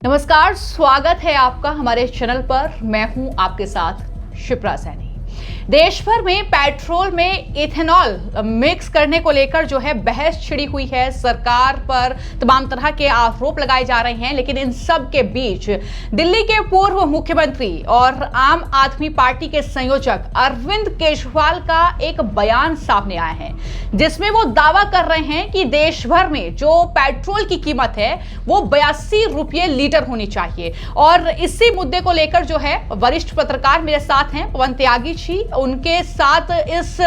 नमस्कार, स्वागत है आपका हमारे चैनल पर। मैं हूं आपके साथ शिप्रा सैनी। देश भर में पेट्रोल में इथेनॉल मिक्स करने को लेकर जो है बहस छिड़ी हुई है। सरकार पर तमाम तरह के आरोप लगाए जा रहे हैं, लेकिन इन सब के बीच दिल्ली के पूर्व मुख्यमंत्री और आम आदमी पार्टी के संयोजक अरविंद केजरीवाल का एक बयान सामने आया है, जिसमें वो दावा कर रहे हैं कि देश भर में जो पेट्रोल की कीमत है वो 82 रुपये लीटर होनी चाहिए। और इसी मुद्दे को लेकर जो है वरिष्ठ पत्रकार मेरे साथ हैं, पवन त्यागी जी, उनके साथ इस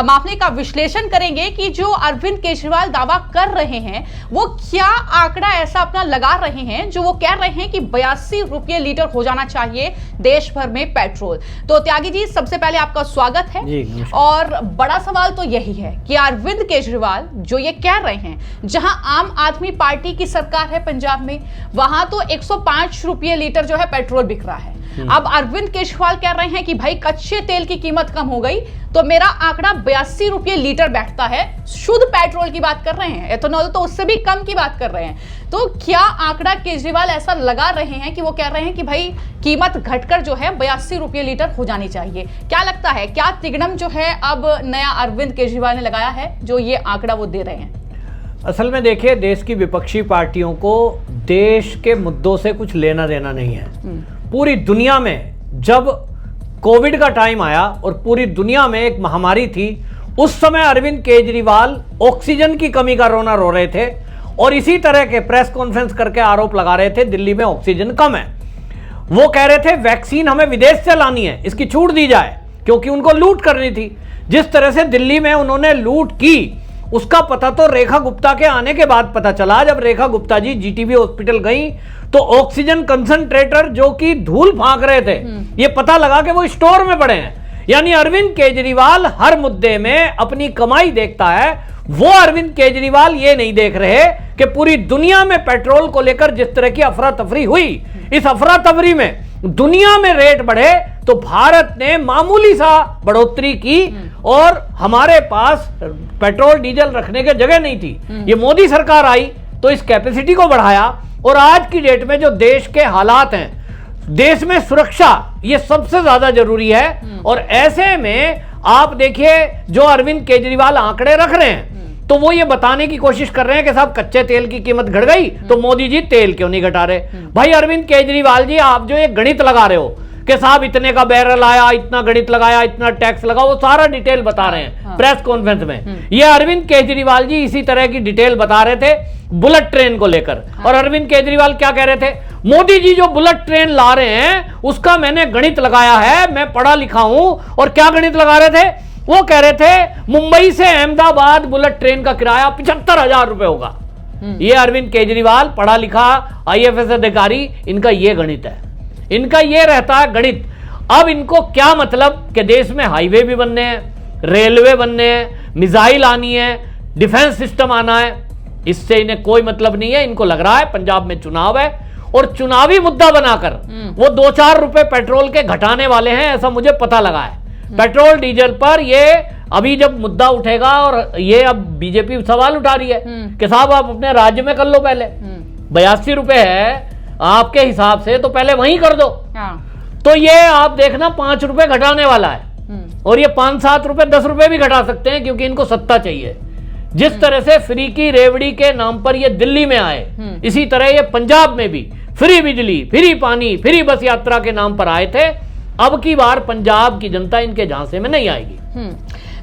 मामले का विश्लेषण करेंगे कि जो अरविंद केजरीवाल दावा कर रहे हैं वो क्या आंकड़ा ऐसा अपना लगा रहे हैं जो वो कह रहे हैं कि 82 रुपये लीटर हो जाना चाहिए देश भर में पेट्रोल। तो त्यागी जी, सबसे पहले आपका स्वागत है। और बड़ा सवाल तो यही है कि अरविंद केजरीवाल जो ये कह रहे हैं, जहां आम आदमी पार्टी की सरकार है पंजाब में, वहां तो 105 रुपये लीटर जो है पेट्रोल बिक रहा है। अब अरविंद केजरीवाल कह रहे हैं कि भाई कच्चे तेल की कीमत कम हो गई तो मेरा आंकड़ा 82 रुपये लीटर बैठता है। शुद्ध पेट्रोल की बात कर रहे हैं, एथेनॉल तो उससे भी कम की बात कर रहे हैं। तो क्या आंकड़ा केजरीवाल ऐसा लगा रहे हैं कि वो कह रहे हैं कि भाई कीमत घटकर जो है 82 रुपये लीटर हो जानी चाहिए? क्या लगता है, क्या तिगड़म जो है अब नया अरविंद केजरीवाल ने लगाया है जो ये आंकड़ा वो दे रहे हैं? असल में देखिए, देश की विपक्षी पार्टियों को देश के मुद्दों से कुछ लेना देना नहीं है। पूरी दुनिया में जब कोविड का टाइम आया और पूरी दुनिया में एक महामारी थी, उस समय अरविंद केजरीवाल ऑक्सीजन की कमी का रोना रो रहे थे और इसी तरह के प्रेस कॉन्फ्रेंस करके आरोप लगा रहे थे दिल्ली में ऑक्सीजन कम है। वो कह रहे थे वैक्सीन हमें विदेश से लानी है, इसकी छूट दी जाए, क्योंकि उनको लूट करनी थी। जिस तरह से दिल्ली में उन्होंने लूट की उसका पता तो रेखा गुप्ता के आने के बाद पता चला। जब रेखा गुप्ता जी जीटीबी हॉस्पिटल गई तो ऑक्सीजन कंसंट्रेटर जो कि धूल फांक रहे थे, ये पता लगा कि वो स्टोर में पड़े हैं। यानी अरविंद केजरीवाल हर मुद्दे में अपनी कमाई देखता है। वो अरविंद केजरीवाल ये नहीं देख रहे कि पूरी दुनिया में पेट्रोल को लेकर जिस तरह की अफरा तफरी हुई, इस अफरा तफरी में दुनिया में रेट बढ़े तो भारत ने मामूली सा बढ़ोतरी की और हमारे पास पेट्रोल डीजल रखने की जगह नहीं थी। ये मोदी सरकार आई तो इस कैपेसिटी को बढ़ाया और आज की डेट में जो देश के हालात हैं, देश में सुरक्षा ये सबसे ज्यादा जरूरी है। और ऐसे में आप देखिए जो अरविंद केजरीवाल आंकड़े रख रहे हैं तो वो ये बताने की कोशिश कर रहे हैं कि साहब कच्चे तेल की कीमत घट गई तो मोदी जी तेल क्यों नहीं घटा रहे। भाई अरविंद केजरीवाल जी, आप जो ये गणित लगा रहे हो कि साहब इतने का बैरल आया, इतना गणित लगाया, इतना टैक्स लगा, वो सारा डिटेल बता रहे हैं प्रेस कॉन्फ्रेंस में। ये अरविंद केजरीवाल जी इसी तरह की डिटेल बता रहे थे बुलेट ट्रेन को लेकर। और अरविंद केजरीवाल क्या कह रहे थे, मोदी जी जो बुलेट ट्रेन ला रहे हैं उसका मैंने गणित लगाया है, मैं पढ़ा लिखा हूं। और क्या गणित लगा रहे थे? वो कह रहे थे मुंबई से अहमदाबाद बुलेट ट्रेन का किराया 75,000 रुपए होगा। ये अरविंद केजरीवाल पढ़ा लिखा IAS अधिकारी, इनका ये गणित है, इनका ये रहता है गणित। अब इनको क्या मतलब कि देश में हाईवे भी बनने हैं, रेलवे बनने हैं, मिसाइल आनी है, डिफेंस सिस्टम आना है, इससे इन्हें कोई मतलब नहीं है। इनको लग रहा है पंजाब में चुनाव है और चुनावी मुद्दा बनाकर वो 2-4 रुपए पेट्रोल के घटाने वाले हैं, ऐसा मुझे पता लगा है। पेट्रोल डीजल पर ये अभी जब मुद्दा उठेगा, और ये अब बीजेपी सवाल उठा रही है कि साहब आप अपने राज्य में कर लो, पहले 82 रुपए है आपके हिसाब से तो पहले वहीं कर दो। तो ये आप देखना 5 रुपए घटाने वाला है और ये 5-7 रुपए 10 रुपए भी घटा सकते हैं, क्योंकि इनको सत्ता चाहिए। जिस तरह से फ्री की रेवड़ी के नाम पर ये दिल्ली में आए, इसी तरह ये पंजाब में भी फ्री बिजली, फ्री पानी, फ्री बस यात्रा के नाम पर आए थे। अब की बार पंजाब की जनता इनके झांसे में नहीं आएगी।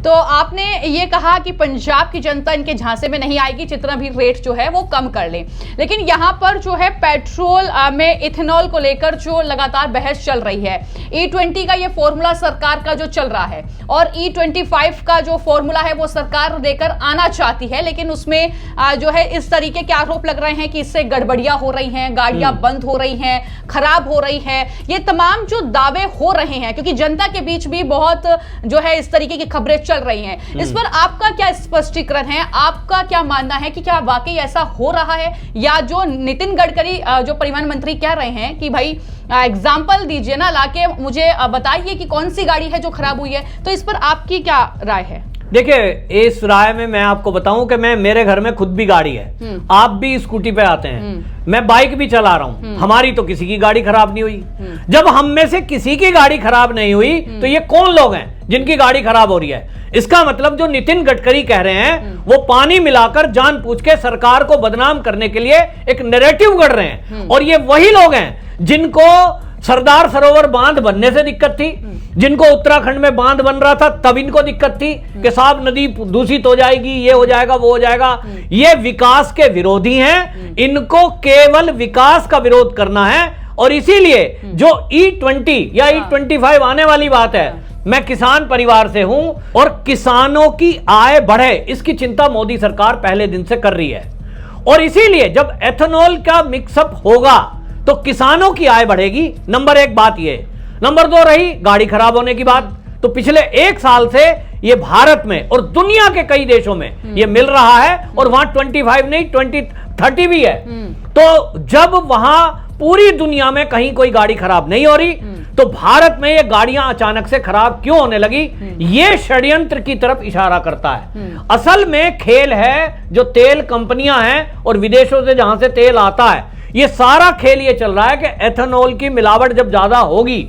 तो आपने ये कहा कि पंजाब की जनता इनके झांसे में नहीं आएगी, जितना भी रेट जो है वो कम कर लें, लेकिन यहाँ पर जो है पेट्रोल में इथेनॉल को लेकर जो लगातार बहस चल रही है, E20 का ये फॉर्मूला सरकार का जो चल रहा है और E25 का जो फॉर्मूला है वो सरकार लेकर आना चाहती है, लेकिन उसमें जो है इस तरीके के आरोप लग रहे हैं कि इससे गड़बड़ियां हो रही हैं, गाड़ियां बंद हो रही हैं, खराब हो रही है। ये तमाम जो दावे हो रहे हैं, क्योंकि जनता के बीच भी बहुत जो है इस तरीके की खबरें चल रही हैं, इस पर आपका क्या स्पष्टीकरण है? आपका क्या मानना है कि क्या वाकई ऐसा हो रहा है, या जो नितिन गडकरी जो परिवहन मंत्री कह रहे हैं कि भाई एग्जाम्पल दीजिए ना, लाके मुझे बताइए कि कौन सी गाड़ी है जो खराब हुई है, तो इस पर आपकी क्या राय है? देखिए, इस राय में मैं आपको बताऊं कि मेरे घर में खुद भी गाड़ी है, आप भी स्कूटी पे आते हैं, मैं बाइक भी चला रहा हूं, हमारी तो किसी की गाड़ी खराब नहीं हुई। जब हम में से किसी की गाड़ी खराब नहीं हुई तो ये कौन लोग हैं जिनकी गाड़ी खराब हो रही है? इसका मतलब जो नितिन गडकरी कह रहे हैं वो पानी मिलाकर जानबूझ के सरकार को बदनाम करने के लिए एक नैरेटिव गढ़ रहे हैं। और ये वही लोग हैं जिनको सरदार सरोवर बांध बनने से दिक्कत थी, जिनको उत्तराखंड में बांध बन रहा था तब इनको दिक्कत थी कि साहब नदी दूषित हो जाएगी, ये हो जाएगा, वो हो जाएगा। ये विकास के विरोधी हैं, इनको केवल विकास का विरोध करना है। और इसीलिए जो E20 या E25 आने वाली बात है, मैं किसान परिवार से हूं और किसानों की आय बढ़े इसकी चिंता मोदी सरकार पहले दिन से कर रही है। और इसीलिए जब एथेनॉल का मिक्सअप होगा तो किसानों की आय बढ़ेगी, नंबर एक बात ये। नंबर दो रही गाड़ी खराब होने की बात, तो पिछले एक साल से ये भारत में और दुनिया के कई देशों में ये मिल रहा है और वहां 25 नहीं 2030 भी है। तो जब वहां पूरी दुनिया में कहीं कोई गाड़ी खराब नहीं हो रही तो भारत में ये गाड़ियां अचानक से खराब क्यों होने लगी, ये षड्यंत्र की तरफ इशारा करता है। असल में खेल है जो तेल कंपनियां हैं और विदेशों से जहां से तेल आता है, ये सारा खेल ये चल रहा है कि एथेनॉल की मिलावट जब ज्यादा होगी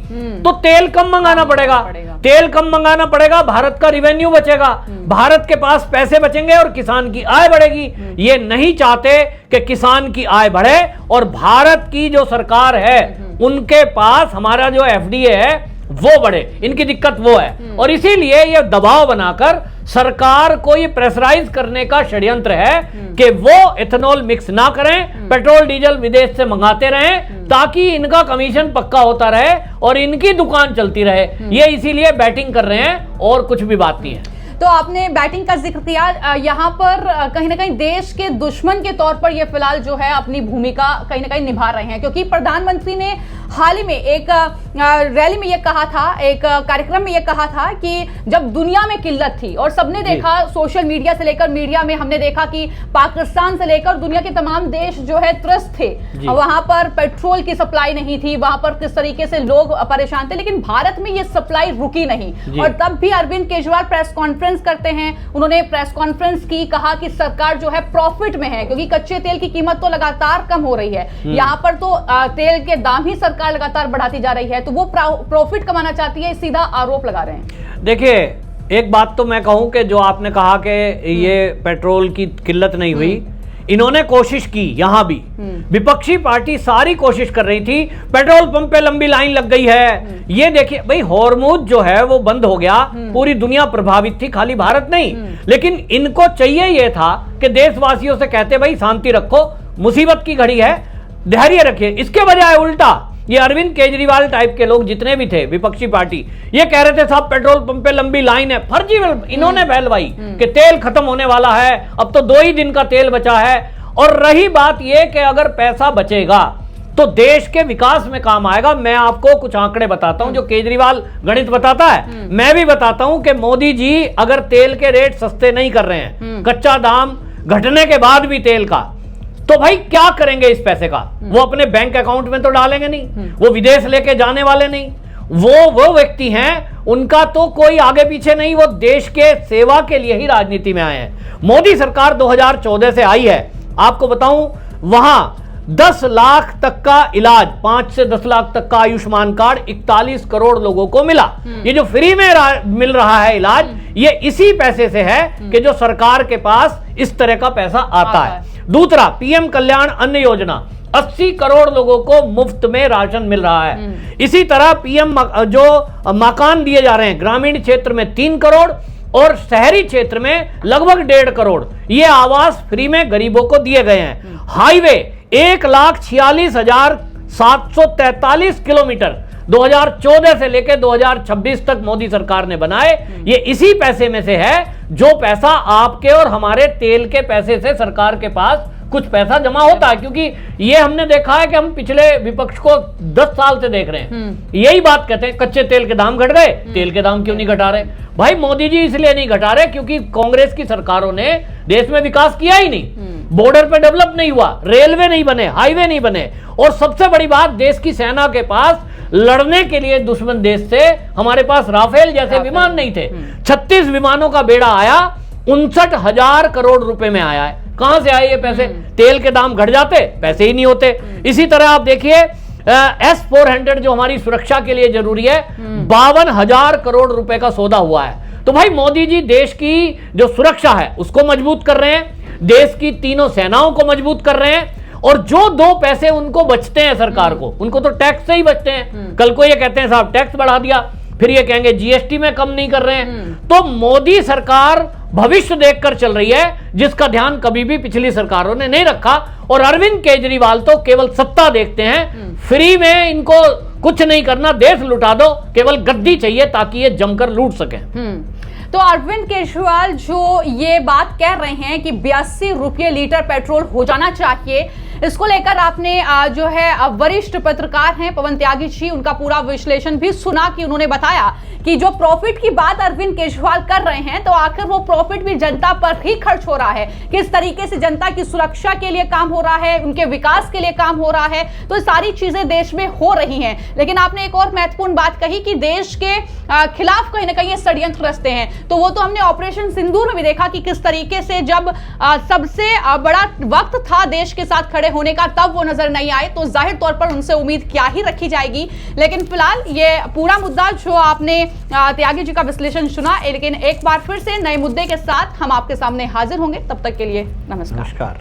तो तेल कम मंगाना पड़ेगा, तेल कम मंगाना पड़ेगा, भारत का रिवेन्यू बचेगा, भारत के पास पैसे बचेंगे और किसान की आय बढ़ेगी। ये नहीं चाहते कि किसान की आय बढ़े और भारत की जो सरकार है उनके पास हमारा जो एफडीए है वो बढ़े, इनकी दिक्कत वो है। और इसीलिए ये दबाव बनाकर सरकार को ये प्रेशराइज करने का षड्यंत्र है कि वो एथेनॉल मिक्स ना करें, पेट्रोल डीजल विदेश से मंगाते रहें ताकि इनका कमीशन पक्का होता रहे और इनकी दुकान चलती रहे। ये इसीलिए बैटिंग कर रहे हैं और कुछ भी बात नहीं है। तो आपने बैटिंग का जिक्र किया, यहाँ पर कहीं ना कहीं देश के दुश्मन के तौर पर ये फिलहाल जो है अपनी भूमिका कहीं ना कहीं निभा रहे हैं, क्योंकि प्रधानमंत्री ने हाल ही में एक रैली में ये कहा था, एक कार्यक्रम में ये कहा था कि जब दुनिया में किल्लत थी और सबने देखा, सोशल मीडिया से लेकर मीडिया में हमने देखा कि पाकिस्तान से लेकर दुनिया के तमाम देश जो है त्रस्त थे, वहां पर पेट्रोल की सप्लाई नहीं थी, वहां पर किस तरीके से लोग परेशान थे, लेकिन भारत में ये सप्लाई रुकी नहीं। और तब भी अरविंद केजरीवाल प्रेस कॉन्फ्रेंस करते हैं, उन्होंने प्रेस कॉन्फ्रेंस की, कहा कि सरकार जो है प्रॉफिट में है क्योंकि कच्चे तेल की कीमत तो लगातार कम हो रही है, यहाँ पर तो तेल के दाम ही सरकार लगातार बढ़ाती जा रही है, तो वो प्रॉफिट कमाना चाहती है, सीधा आरोप लगा रहे हैं। देखिए, एक बात तो मैं कहूं कि जो आपने कहा कि ये पेट्रोल की किल्लत नहीं हुई, इन्होंने कोशिश की, यहां भी विपक्षी पार्टी सारी कोशिश कर रही थी, पेट्रोल पंप पे लंबी लाइन लग गई है। ये देखिए भाई, हॉर्मुज जो है वो बंद हो गया, पूरी दुनिया प्रभावित थी, खाली भारत नहीं। लेकिन इनको चाहिए ये था कि देशवासियों से कहते भाई शांति रखो, मुसीबत की घड़ी है, धैर्य रखिए। इसके बजाय उल्टा ये अरविंद केजरीवाल टाइप के लोग जितने भी थे विपक्षी पार्टी, ये कह रहे थे साहब पेट्रोल पंप पे लंबी लाइन है, फर्जी इन्होंने फैलवाई कि तेल खत्म होने वाला है, अब तो 2 ही दिन का तेल बचा है। और रही बात ये कि अगर पैसा बचेगा तो देश के विकास में काम आएगा। मैं आपको कुछ आंकड़े बताता हूं जो केजरीवाल गणित बताता है, मैं भी बताता हूं कि मोदी जी अगर तेल के रेट सस्ते नहीं कर रहे हैं, कच्चा दाम घटने के बाद भी तेल का, तो भाई क्या करेंगे इस पैसे का? वो अपने बैंक अकाउंट में तो डालेंगे नहीं, वो विदेश लेके जाने वाले नहीं, वो व्यक्ति हैं, उनका तो कोई आगे पीछे नहीं, वो देश के सेवा के लिए ही राजनीति में आए हैं। मोदी सरकार 2014 से आई है, आपको बताऊं वहां 10 लाख तक का इलाज, 5 से 10 लाख तक का आयुष्मान कार्ड 41 करोड़ लोगों को मिला। ये जो फ्री में मिल रहा है इलाज, ये इसी पैसे से है कि जो सरकार के पास इस तरह का पैसा आता है। दूसरा, पीएम कल्याण अन्न योजना, 80 करोड़ लोगों को मुफ्त में राशन मिल रहा है। इसी तरह पीएम जो मकान दिए जा रहे हैं, ग्रामीण क्षेत्र में 3 करोड़ और शहरी क्षेत्र में लगभग 1.5 करोड़, ये आवास फ्री में गरीबों को दिए गए हैं। हाईवे 1,46,743 किलोमीटर 2014 से लेकर 2026 तक मोदी सरकार ने बनाए। ये इसी पैसे में से है जो पैसा आपके और हमारे तेल के पैसे से सरकार के पास कुछ पैसा जमा होता है, क्योंकि ये हमने देखा है कि हम पिछले विपक्ष को 10 साल से देख रहे हैं, यही बात कहते हैं कच्चे तेल के दाम घट गए, तेल के दाम क्यों नहीं घटा रहे? भाई मोदी जी इसलिए नहीं घटा रहे क्योंकि कांग्रेस की सरकारों ने देश में विकास किया ही नहीं, बॉर्डर पे डेवलप नहीं हुआ, रेलवे नहीं बने, हाईवे नहीं बने, और सबसे बड़ी बात, देश की सेना के पास लड़ने के लिए दुश्मन देश से हमारे पास राफेल जैसे विमान नहीं थे। 36 विमानों का बेड़ा आया, 59,000 करोड़ रुपए में आया है। कहां से आए ये पैसे? तेल के दाम घट जाते, पैसे ही नहीं होते। इसी तरह आप देखिए S-400 जो हमारी सुरक्षा के लिए जरूरी है, 52,000 करोड़ रुपए का सौदा हुआ है। तो भाई मोदी जी देश की जो सुरक्षा है उसको मजबूत कर रहे हैं, देश की तीनों सेनाओं को मजबूत कर रहे हैं, और जो 2 पैसे उनको बचते हैं सरकार को, उनको तो टैक्स से ही बचते हैं। कल को ये कहते हैं साहब टैक्स बढ़ा दिया, फिर ये कहेंगे जीएसटी में कम नहीं कर रहे हैं। तो मोदी सरकार भविष्य देखकर चल रही है, जिसका ध्यान कभी भी पिछली सरकारों ने नहीं रखा। और अरविंद केजरीवाल तो केवल सत्ता देखते हैं, फ्री में इनको कुछ नहीं करना, देश लुटा दो, केवल गद्दी चाहिए ताकि ये जमकर लूट सके। तो अरविंद केजरीवाल जो ये बात कह रहे हैं कि 82 रुपये लीटर पेट्रोल हो जाना चाहिए, इसको लेकर आपने जो है वरिष्ठ पत्रकार हैं पवन त्यागी जी, उनका पूरा विश्लेषण भी सुना कि उन्होंने बताया कि जो प्रॉफिट की बात अरविंद केजरीवाल कर रहे हैं, तो आखिर वो प्रॉफिट भी जनता पर ही खर्च हो रहा है। किस तरीके से जनता की सुरक्षा के लिए काम हो रहा है, उनके विकास के लिए काम हो रहा है, तो सारी चीजें देश में हो रही हैं। लेकिन आपने एक और महत्वपूर्ण बात कही कि देश के खिलाफ कहीं ना कहीं ये षड्यंत्र रचते हैं। तो वो तो हमने ऑपरेशन सिंदूर में भी देखा कि किस तरीके से जब सबसे बड़ा वक्त था देश के साथ खड़े होने का, तब वो नजर नहीं आए। तो जाहिर तौर पर उनसे उम्मीद क्या ही रखी जाएगी। लेकिन फिलहाल ये पूरा मुद्दा जो आपने त्यागी जी का विश्लेषण सुना, लेकिन एक बार फिर से नए मुद्दे के साथ हम आपके सामने हाजिर होंगे। तब तक के लिए नमस्कार।